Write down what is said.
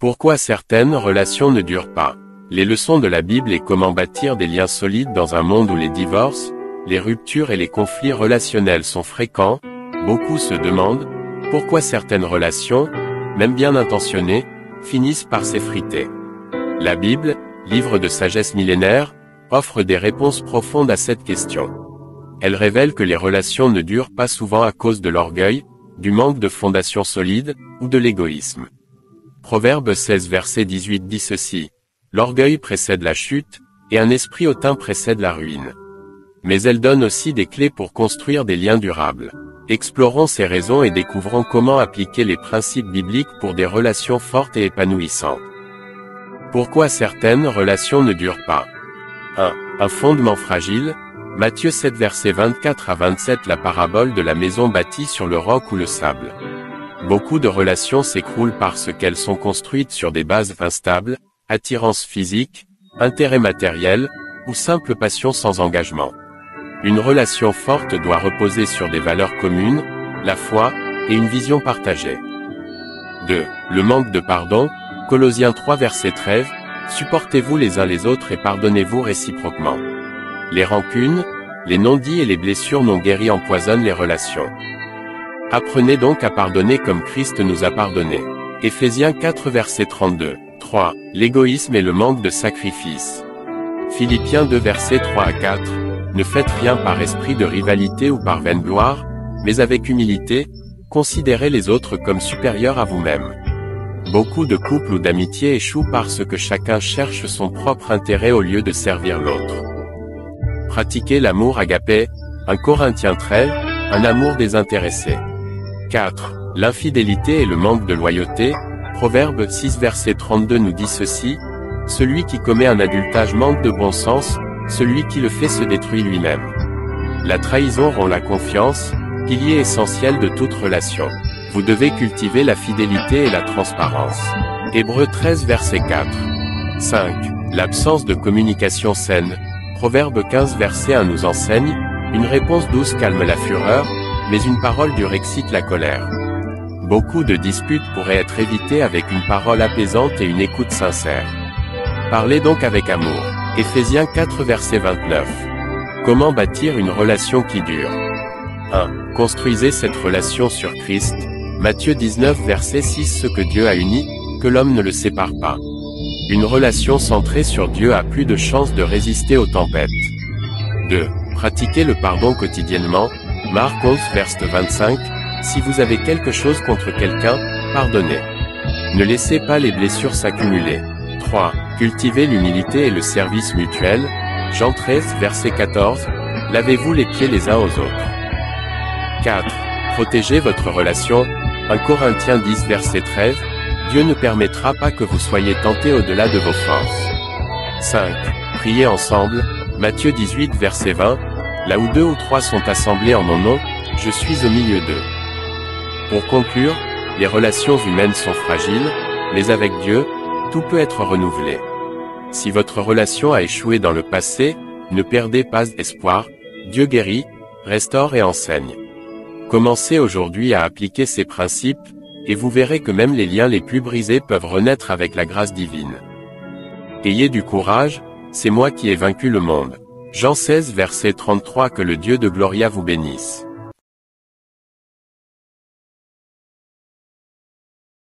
Pourquoi certaines relations ne durent pas? Les leçons de la Bible et comment bâtir des liens solides dans un monde où les divorces, les ruptures et les conflits relationnels sont fréquents. Beaucoup se demandent pourquoi certaines relations, même bien intentionnées, finissent par s'effriter. La Bible, livre de sagesse millénaire, offre des réponses profondes à cette question. Elle révèle que les relations ne durent pas souvent à cause de l'orgueil, du manque de fondation solide, ou de l'égoïsme. Proverbe 16 verset 18 dit ceci: l'orgueil précède la chute, et un esprit hautain précède la ruine. Mais elle donne aussi des clés pour construire des liens durables. Explorons ces raisons et découvrons comment appliquer les principes bibliques pour des relations fortes et épanouissantes. Pourquoi certaines relations ne durent pas? 1. Un fondement fragile. Matthieu 7 verset 24 à 27. La parabole de la maison bâtie sur le roc ou le sable. Beaucoup de relations s'écroulent parce qu'elles sont construites sur des bases instables, attirance physique, intérêt matériel, ou simple passion sans engagement. Une relation forte doit reposer sur des valeurs communes, la foi, et une vision partagée. 2. Le manque de pardon. Colossiens 3 verset 13, supportez-vous les uns les autres et pardonnez-vous réciproquement. Les rancunes, les non-dits et les blessures non guéries empoisonnent les relations. Apprenez donc à pardonner comme Christ nous a pardonné. Éphésiens 4 verset 32. 3. L'égoïsme et le manque de sacrifice. Philippiens 2 versets 3 à 4. Ne faites rien par esprit de rivalité ou par vaine gloire, mais avec humilité, considérez les autres comme supérieurs à vous-même. Beaucoup de couples ou d'amitiés échouent parce que chacun cherche son propre intérêt au lieu de servir l'autre. Pratiquez l'amour agapé, 1 Corinthiens 13, un amour désintéressé. 4. L'infidélité et le manque de loyauté. Proverbe 6 verset 32 nous dit ceci: celui qui commet un adultère manque de bon sens, celui qui le fait se détruit lui-même. La trahison rompt la confiance, pilier essentiel de toute relation. Vous devez cultiver la fidélité et la transparence. Hébreux 13 verset 4. 5. L'absence de communication saine. Proverbe 15 verset 1 nous enseigne: une réponse douce calme la fureur, mais une parole dure excite la colère. Beaucoup de disputes pourraient être évitées avec une parole apaisante et une écoute sincère. Parlez donc avec amour. Éphésiens 4 verset 29. Comment bâtir une relation qui dure? 1. Construisez cette relation sur Christ. Matthieu 19 verset 6. Ce que Dieu a uni, que l'homme ne le sépare pas. Une relation centrée sur Dieu a plus de chances de résister aux tempêtes. 2. Pratiquez le pardon quotidiennement. Marc 11 verset 25. Si vous avez quelque chose contre quelqu'un, pardonnez. Ne laissez pas les blessures s'accumuler. 3. Cultivez l'humilité et le service mutuel. Jean 13 verset 14. Lavez-vous les pieds les uns aux autres. 4. Protégez votre relation. 1 Corinthiens 10 verset 13. Dieu ne permettra pas que vous soyez tentés au-delà de vos forces. 5. Priez ensemble. Matthieu 18 verset 20. Là où 2 ou 3 sont assemblés en mon nom, je suis au milieu d'eux. Pour conclure, les relations humaines sont fragiles, mais avec Dieu, tout peut être renouvelé. Si votre relation a échoué dans le passé, ne perdez pas espoir, Dieu guérit, restaure et enseigne. Commencez aujourd'hui à appliquer ces principes, et vous verrez que même les liens les plus brisés peuvent renaître avec la grâce divine. Ayez du courage, c'est moi qui ai vaincu le monde. Jean 16 verset 33. Que le Dieu de Gloria vous bénisse.